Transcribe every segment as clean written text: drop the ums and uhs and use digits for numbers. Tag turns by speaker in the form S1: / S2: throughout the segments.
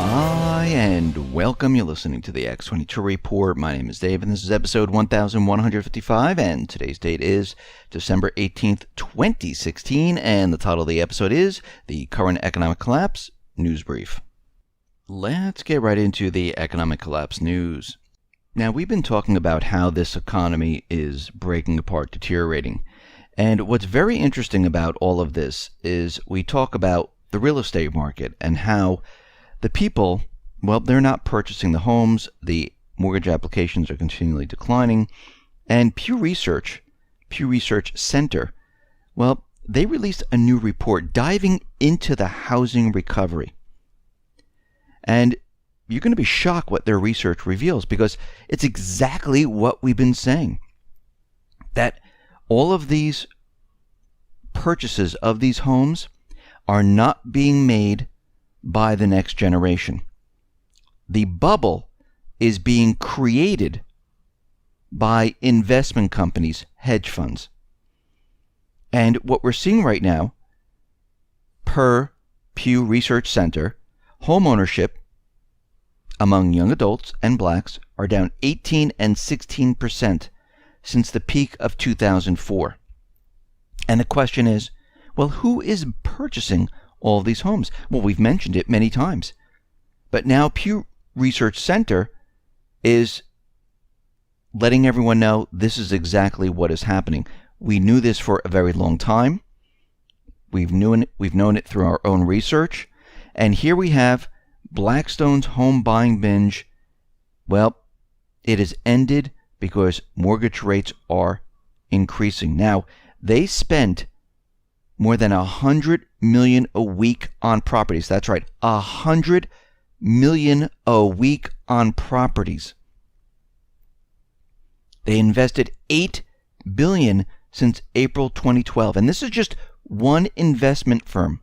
S1: Hi, and welcome. You're listening to the X22 Report. My name is Dave, and this is episode 1155, and today's date is December 18th, 2016, and the title of the episode is The Current Economic Collapse News Brief. Let's get right into the economic collapse news. Now, we've been talking about how this economy is breaking apart, deteriorating, and what's very interesting about all of this is we talk about the real estate market and how the people, well, they're not purchasing the homes, the mortgage applications are continually declining, and Pew Research Center, well, they released a new report diving into the housing recovery. And you're going to be shocked what their research reveals, because it's exactly what we've been saying. That all of these purchases of these homes are not being made by the next generation. The bubble is being created by investment companies, hedge funds. And what we're seeing right now, per Pew Research Center, homeownership among young adults and blacks are down 18 and 16% since the peak of 2004. And the question is, well, who is purchasing all of these homes? Well, we've mentioned it many times. But now Pew Research Center is letting everyone know this is exactly what is happening. We knew this for a very long time. We've known it through our own research. And here we have Blackstone's home buying binge. Well, it has ended because mortgage rates are increasing. Now, they spent more than $100 million a week on properties. That's right, $100 million a week on properties. They invested $8 billion since April 2012, and this is just one investment firm.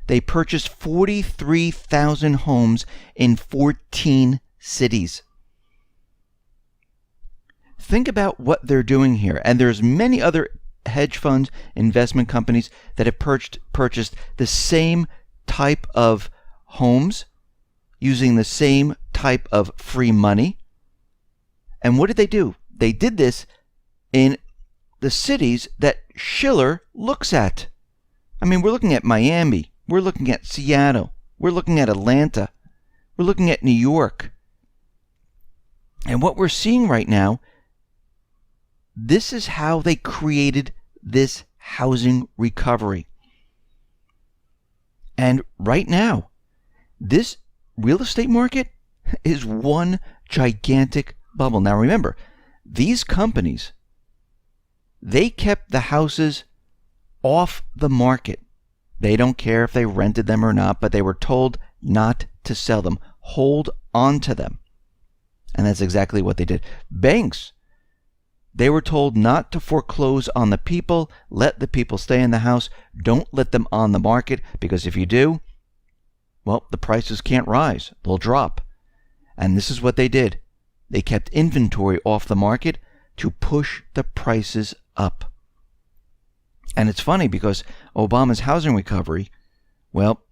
S1: They purchased 43,000 homes in 14 cities. Think about what they're doing here, and there's many other hedge funds, investment companies that have purchased the same type of homes using the same type of free money. And what did they do? They did this in the cities that Shiller looks at. I mean, we're looking at Miami, we're looking at Seattle, we're looking at Atlanta, we're looking at New York. And what we're seeing right now, this is how they created this housing recovery. And right now, this real estate market is one gigantic bubble. Now remember, these companies, they kept the houses off the market. They don't care if they rented them or not, but they were told not to sell them. Hold on to them. And that's exactly what they did. Banks, they were told not to foreclose on the people. Let the people stay in the house. Don't let them on the market, because if you do, well, the prices can't rise. They'll drop. And this is what they did. They kept inventory off the market to push the prices up. And it's funny because Obama's housing recovery, well,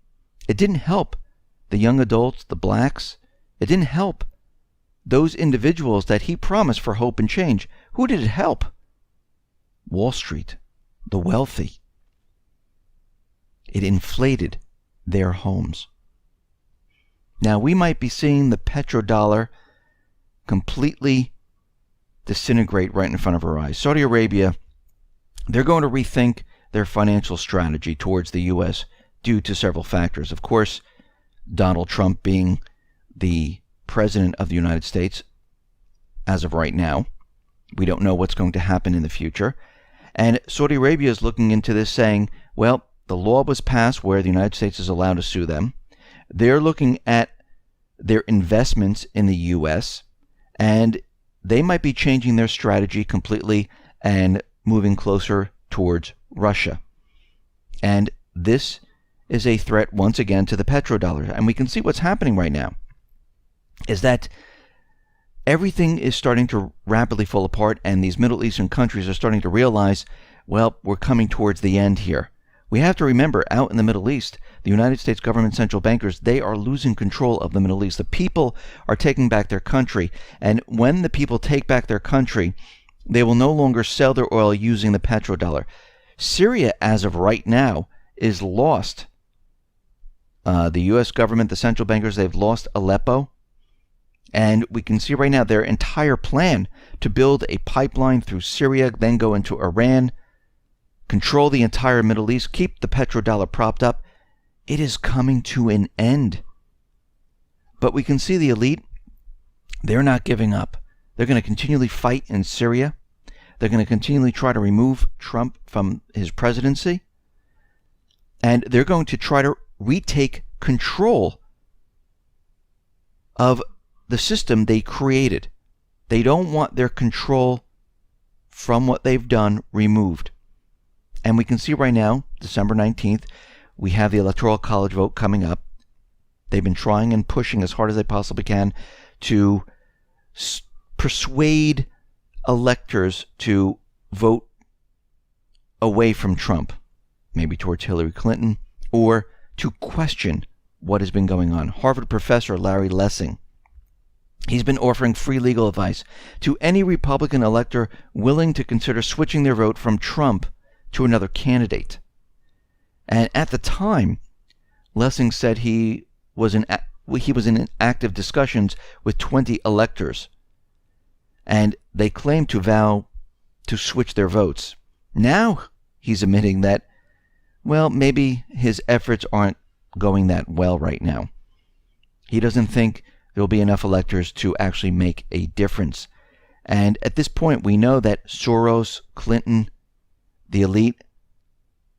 S1: it didn't help the young adults, the blacks. It didn't help those individuals that he promised for hope and change. Who did it help? Wall Street, the wealthy. It inflated their homes. Now, we might be seeing the petrodollar completely disintegrate right in front of our eyes. Saudi Arabia, they're going to rethink their financial strategy towards the U.S. due to several factors. Of course, Donald Trump being the president of the United States as of right now. We don't know what's going to happen in the future. And Saudi Arabia is looking into this saying, well, the law was passed where the United States is allowed to sue them. They're looking at their investments in the U.S., and they might be changing their strategy completely and moving closer towards Russia. And this is a threat once again to the petrodollar. And we can see what's happening right now is that everything is starting to rapidly fall apart, and these Middle Eastern countries are starting to realize, well, we're coming towards the end here. We have to remember, out in the Middle East, the United States government central bankers, they are losing control of the Middle East. The people are taking back their country. And when the people take back their country, they will no longer sell their oil using the petrodollar. Syria, as of right now, is lost. The U.S. government, the central bankers, they've lost Aleppo. And we can see right now their entire plan to build a pipeline through Syria, then go into Iran, control the entire Middle East, keep the petrodollar propped up. It is coming to an end. But we can see the elite, they're not giving up. They're going to continually fight in Syria. They're going to continually try to remove Trump from his presidency. And they're going to try to retake control of the system they created. They don't want their control from what they've done removed. And we can see right now, December 19th, we have the Electoral College vote coming up. They've been trying and pushing as hard as they possibly can to persuade electors to vote away from Trump, maybe towards Hillary Clinton, or to question what has been going on. Harvard professor Larry Lessig, he's been offering free legal advice to any Republican elector willing to consider switching their vote from Trump to another candidate. And at the time, Lessig said he was in active discussions with 20 electors, and they claimed to vow to switch their votes. Now he's admitting that, well, maybe his efforts aren't going that well right now. He doesn't think there'll be enough electors to actually make a difference. And at this point, we know that Soros, Clinton, the elite,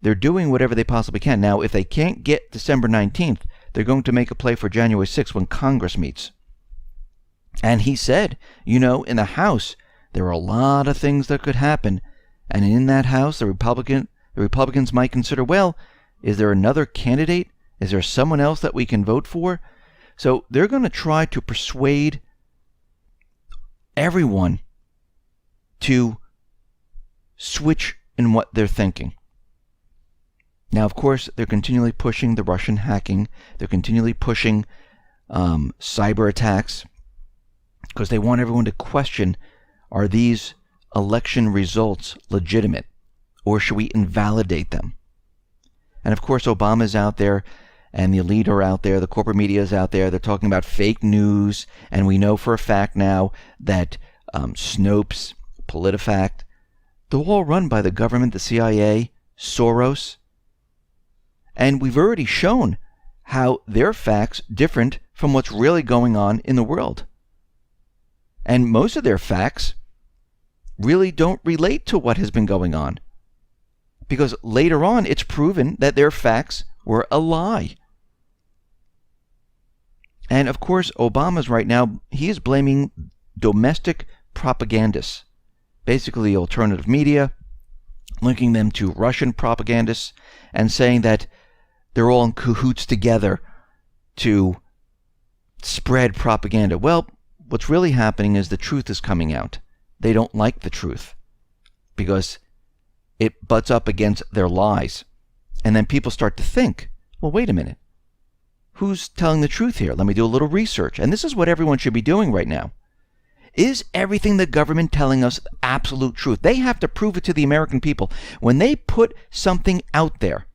S1: they're doing whatever they possibly can. Now, if they can't get December 19th, they're going to make a play for January 6th when Congress meets. And he said, in the House, there are a lot of things that could happen. And in that House, the Republicans might consider, well, is there another candidate? Is there someone else that we can vote for? So they're going to try to persuade everyone to switch in what they're thinking. Now, of course, they're continually pushing the Russian hacking. They're continually pushing cyber attacks because they want everyone to question, are these election results legitimate, or should we invalidate them? And of course, Obama's out there, and the elite are out there, the corporate media is out there. They're talking about fake news, and we know for a fact now that Snopes, PolitiFact, they're all run by the government, the CIA, Soros. And we've already shown how their facts different from what's really going on in the world. And most of their facts really don't relate to what has been going on, because later on it's proven that their facts were a lie. And of course, Obama's right now, he is blaming domestic propagandists, basically alternative media, linking them to Russian propagandists and saying that they're all in cahoots together to spread propaganda. Well, what's really happening is the truth is coming out. They don't like the truth because it butts up against their lies. And then people start to think, well, wait a minute. Who's telling the truth here? Let me do a little research. And this is what everyone should be doing right now. Is everything the government telling us absolute truth? They have to prove it to the American people. When they put something out there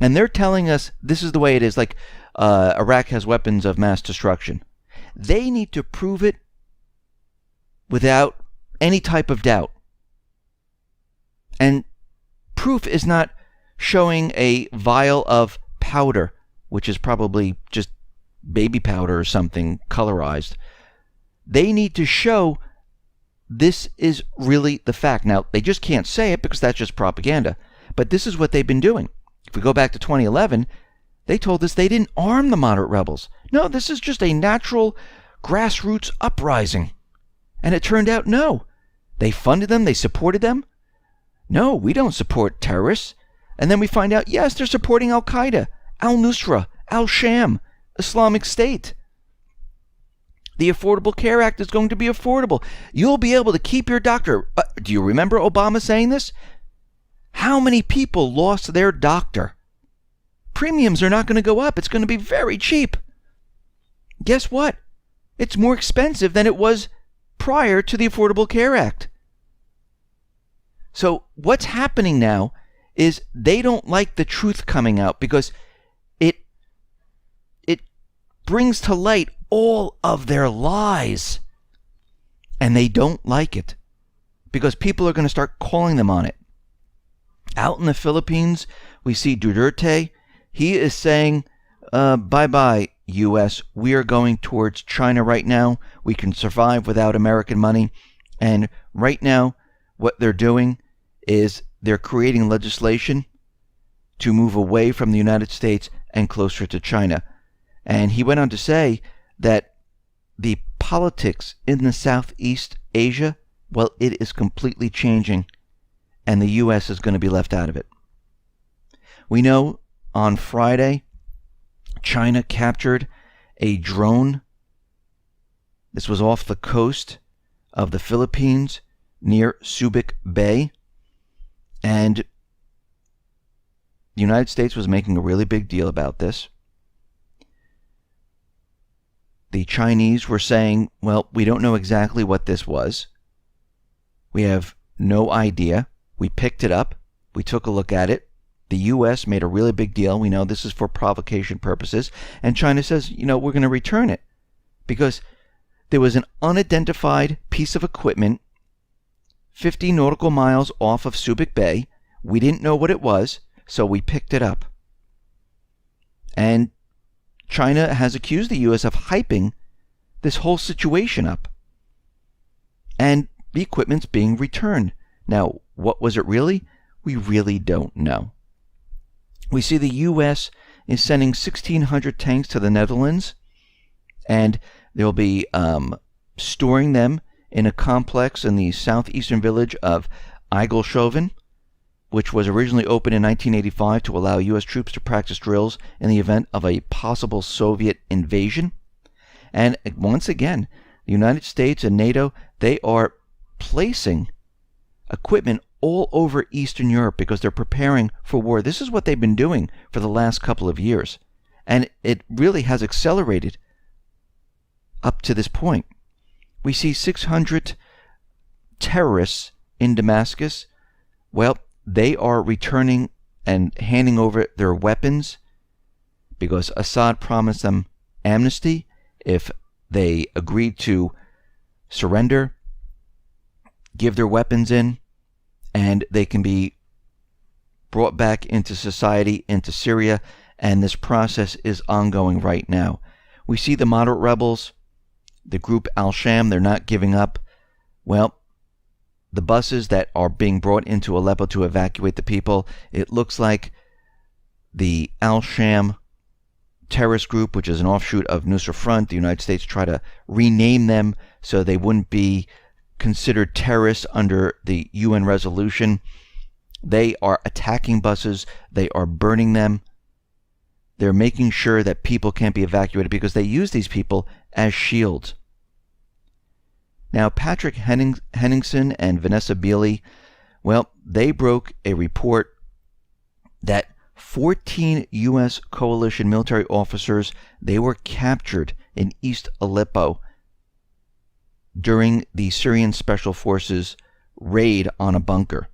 S1: and they're telling us this is the way it is, like Iraq has weapons of mass destruction, they need to prove it without any type of doubt. And proof is not showing a vial of powder, which is probably just baby powder or something colorized. They need to show this is really the fact. Now, they just can't say it because that's just propaganda. But this is what they've been doing. If we go back to 2011, they told us they didn't arm the moderate rebels. No, this is just a natural grassroots uprising. And it turned out, no. They funded them. They supported them. No, we don't support terrorists. And then we find out, yes, they're supporting Al-Qaeda, Al-Nusra, Al-Sham, Islamic State. The Affordable Care Act is going to be affordable. You'll be able to keep your doctor. Do you remember Obama saying this? How many people lost their doctor? Premiums are not going to go up. It's going to be very cheap. Guess what? It's more expensive than it was prior to the Affordable Care Act. So what's happening now is they don't like the truth coming out because it brings to light all of their lies. And they don't like it because people are going to start calling them on it. Out in the Philippines, we see Duterte. He is saying, bye-bye, U.S. We are going towards China right now. We can survive without American money. And right now, what they're doing is they're creating legislation to move away from the United States and closer to China. And he went on to say that the politics in the Southeast Asia, well, it is completely changing, and the U.S. is going to be left out of it. We know on Friday, China captured a drone. This was off the coast of the Philippines near Subic Bay, and the United States was making a really big deal about this. The Chinese were saying, well, we don't know exactly what this was. We have no idea. We picked it up. We took a look at it. The U.S. made a really big deal. We know this is for provocation purposes. And China says, we're going to return it because there was an unidentified piece of equipment 50 nautical miles off of Subic Bay. We didn't know what it was, so we picked it up. And China has accused the U.S. of hyping this whole situation up. And the equipment's being returned. Now, what was it really? We really don't know. We see the U.S. is sending 1,600 tanks to the Netherlands, and they'll be storing them in a complex in the southeastern village of Eigelshoven, which was originally opened in 1985 to allow U.S. troops to practice drills in the event of a possible Soviet invasion. And once again, the United States and NATO, they are placing equipment all over Eastern Europe because they're preparing for war. This is what they've been doing for the last couple of years. And it really has accelerated up to this point. We see 600 terrorists in Damascus. Well, they are returning and handing over their weapons because Assad promised them amnesty if they agreed to surrender, give their weapons in, and they can be brought back into society, into Syria, and this process is ongoing right now. We see the moderate rebels, the group Al-Sham, they're not giving up. Well, the buses that are being brought into Aleppo to evacuate the people, it looks like the Al-Sham terrorist group, which is an offshoot of Nusra Front, the United States tried to rename them so they wouldn't be considered terrorists under the UN resolution. They are attacking buses. They are burning them. They're making sure that people can't be evacuated because they use these people as shields. Now, Patrick Henningsen and Vanessa Beeley, well, they broke a report that 14 U.S. coalition military officers, they were captured in East Aleppo during the Syrian Special Forces raid on a bunker.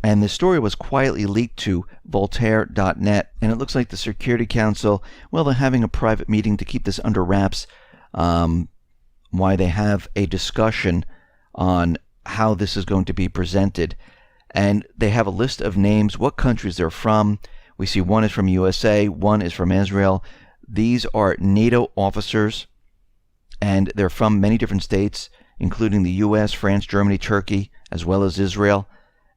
S1: And the story was quietly leaked to Voltaire.net, and it looks like the Security Council, well, they're having a private meeting to keep this under wraps, why they have a discussion on how this is going to be presented. And they have a list of names, what countries they're from. We see one is from USA, one is from Israel. These are NATO officers, and they're from many different states, including the US, France, Germany, Turkey, as well as Israel.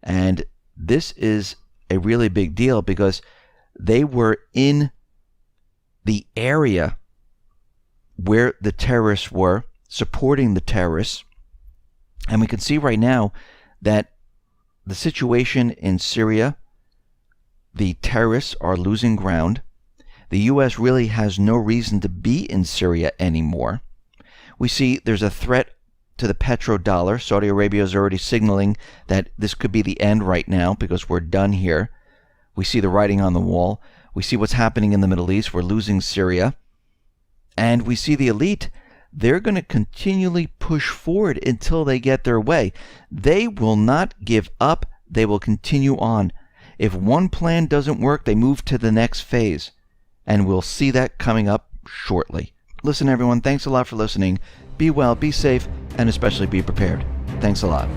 S1: And this is a really big deal because they were in the area where the terrorists were, supporting the terrorists. And we can see right now that the situation in Syria, the terrorists are losing ground. The U.S. really has no reason to be in Syria anymore. We see there's a threat to the petrodollar. Saudi Arabia is already signaling that this could be the end right now because we're done here. We see the writing on the wall. We see what's happening in the Middle East. We're losing Syria. And we see the elite. They're going to continually push forward until they get their way. They will not give up. They will continue on. If one plan doesn't work, they move to the next phase. And we'll see that coming up shortly. Listen, everyone, thanks a lot for listening. Be well, be safe, and especially be prepared. Thanks a lot.